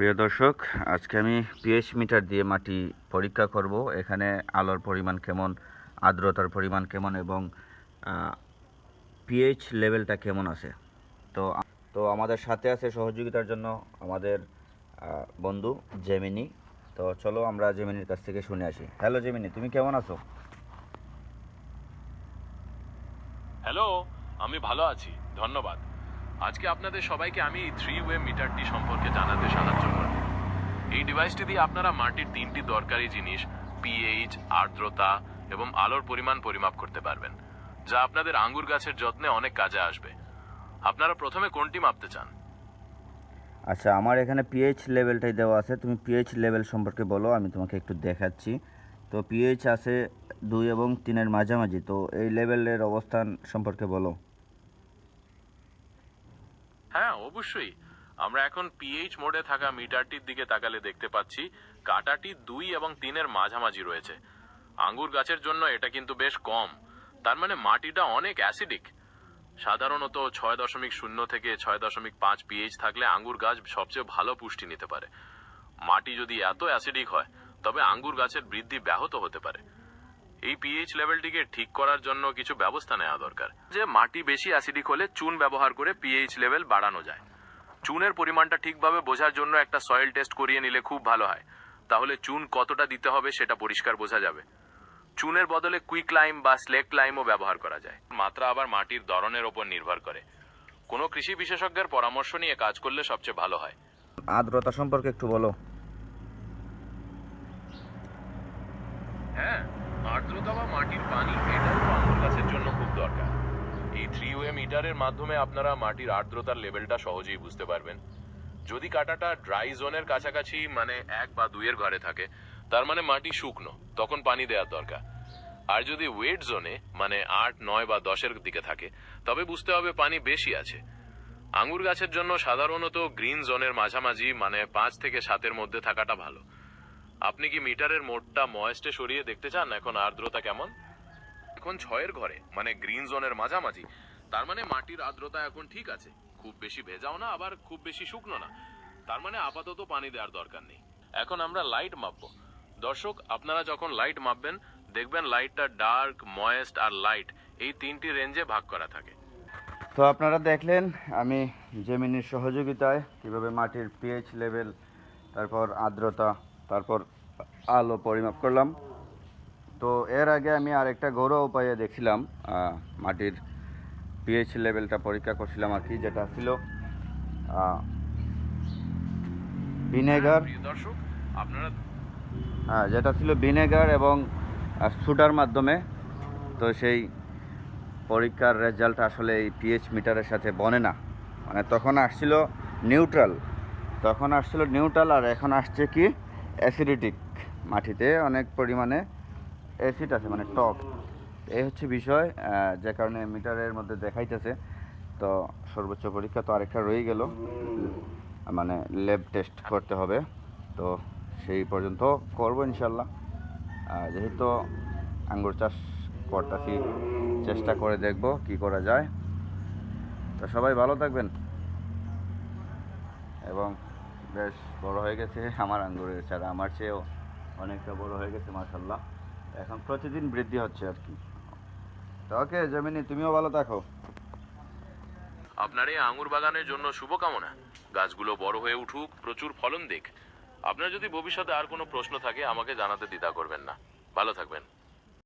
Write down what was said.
প্রিয় দর্শক, আজকে আমি পিএইচ মিটার দিয়ে মাটি পরীক্ষা করব। এখানে আলোর পরিমাণ কেমন, আর্দ্রতার পরিমাণ কেমন এবং পিএইচ লেভেলটা কেমন আছে। তো তো আমাদের সাথে আছে সহযোগিতার জন্য আমাদের বন্ধু জেমিনি। তো চলো আমরা জেমিনির কাছ থেকে শুনে আসি। হ্যালো জেমিনি, তুমি কেমন আছো? হ্যালো, আমি ভালো আছি, ধন্যবাদ। আজকে আপনাদের সবাইকে আমি এই 3 ওয়ে মিটারটি সম্পর্কে জানাতে সাহায্য করব। এই ডিভাইসটি দিয়ে আপনারা মাটির 3টি দরকারি জিনিস, পিএইচ, আর্দ্রতা এবং আলোর পরিমাণ পরিমাপ করতে পারবেন, যা আপনাদের আঙ্গুর গাছের যত্নে অনেক কাজে আসবে। আপনারা প্রথমে কোনটি মাপতে চান? আচ্ছা, আমার এখানে পিএইচ লেভেলটাই দেওয়া আছে। তুমি পিএইচ লেভেল সম্পর্কে বলো, আমি তোমাকে একটু দেখাচ্ছি। তো পিএইচ আছে 2 এবং 3-এর মাঝামাঝি। তো এই লেভেলের অবস্থান সম্পর্কে বলো। হ্যাঁ, অবশ্যই। আমরা এখন পিএইচ মোডে থাকা মিটারটির দিকে তাকালে দেখতে পাচ্ছি কাঁটাটি 2 এবং 3-এর মাঝামাঝি রয়েছে। আঙ্গুর গাছের জন্য এটা কিন্তু বেশ কম। তার মানে মাটিটা অনেক অ্যাসিডিক। সাধারণত 6.0 থেকে 6.5 পিএইচ থাকলে আঙ্গুর গাছ সবচেয়ে ভালো পুষ্টি নিতে পারে। মাটি যদি এত অ্যাসিডিক হয় তবে আঙ্গুর গাছের বৃদ্ধি ব্যাহত হতে পারে। এই পিএইচ লেভেলটিকে ঠিক করার জন্য কিছু ব্যবস্থা নেওয়া দরকার। যে মাটি বেশি অ্যাসিডিক হলে চুন ব্যবহার করে পিএইচ লেভেল বাড়ানো যায়। চুনের পরিমাণটা ঠিকভাবে বোঝার জন্য একটা সয়েল টেস্ট করিয়ে নিলে খুব ভালো হয়। তাহলে চুন কতটা দিতে হবে সেটা পরিষ্কার বোঝা যাবে। চুনের বদলে কুইক লাইম বা স্লেক লাইমও ব্যবহার করা যায়। মাত্রা আবার মাটির ধরনের ওপর নির্ভর করে। কোনো কৃষি বিশেষজ্ঞের পরামর্শ নিয়ে কাজ করলে সবচেয়ে ভালো হয়। আর্দ্রতা সম্পর্কে একটু বলো। হ্যাঁ, আর্দ্রতা বা মাটির পানি এটাও আঙ্গুর গাছের জন্য খুব দরকার। এই 3 ওয়ে মিটারের মাধ্যমে আপনারা মাটির আর্দ্রতার লেভেলটা সহজেই বুঝতে পারবেন। যদি কাঁটাটা ড্রাই জোনের কাছাকাছি মানে 1 বা 2-এর ঘরে থাকে, তার মানে মাটি শুকনো, তখন পানি দেওয়ার দরকার। আর যদি ওয়েট জোনে মানে 8, 9 বা 10-এর দিকে থাকে, তবে বুঝতে হবে পানি বেশি আছে। আঙ্গুর গাছের জন্য সাধারণত গ্রিন জোনের মাঝামাঝি মানে 5 থেকে 7-এর মধ্যে থাকাটা ভালো। আপনি কি মিটারের মোডটা ময়েস্টে সরিয়ে দেখতে চান এখন আর্দ্রতা কেমন? এখন 6-এর ঘরে মানে গ্রিন জোনের মাঝামাঝি, তার মানে মাটির আর্দ্রতা এখন ঠিক আছে। খুব বেশি ভেজাও না, আবার খুব বেশি শুকনো না। তার মানে আপাতত পানি দেওয়ার দরকার নেই। এখন আমরা লাইট মাপবো। দর্শক, আপনারা যখন লাইট মাপবেন দেখবেন লাইটটা ডার্ক, ময়েস্ট আর লাইট এই 3টি রেঞ্জে ভাগ করা থাকে। তো আপনারা দেখলেন আমি জেমিনির সহযোগিতায় কিভাবে মাটির পিএইচ লেভেল, তারপর আর্দ্রতা, তারপর আলো পরিমাপ করলাম। তো এর আগে আমি আরেকটা ঘরোয়া উপায়ে দেখছিলাম মাটির পিএইচ লেভেলটা পরীক্ষা করছিলাম আর কি, যেটা ছিল ভিনেগার। দর্শক, আপনারা যেটা ছিল ভিনেগার এবং সোডার মাধ্যমে। তো সেই পরীক্ষার রেজাল্ট আসলে এই পিএইচ মিটারের সাথে বনে না। মানে তখন আসছিল নিউট্রাল, আর এখন আসছে কি অ্যাসিডিটিক। মাটিতে অনেক পরিমাণে অ্যাসিড আছে, মানে টক। এই হচ্ছে বিষয়, যে কারণে মিটারের মধ্যে দেখাইতেছে। তো সর্বোচ্চ পরীক্ষা তো আরেকটা রয়ে গেল, মানে ল্যাব টেস্ট করতে হবে। তো সেই পর্যন্ত করবো ইনশাল্লাহ। যেহেতু আঙ্গুর চাষ করতেছি, চেষ্টা করে দেখব কি করা যায়। তো সবাই ভালো থাকবেন। এবং বেশ বড় হয়ে গেছে আমার আঙ্গুরের চারা, আমার চেয়েও অনেকটা বড় হয়ে গেছে মাশাল্লাহ। এখন প্রতিদিন বৃদ্ধি হচ্ছে আর কি। তো ওকে জেমিনি, তুমিও ভালো থাকো। আপনার এই আঙ্গুর বাগানের জন্য শুভকামনা। গাছগুলো বড় হয়ে উঠুক, প্রচুর ফলন দিক। আপনার যদি ভবিষ্যতে আর কোনো প্রশ্ন থাকে আমাকে জানাতে দ্বিধা করবেন না। ভালো থাকবেন।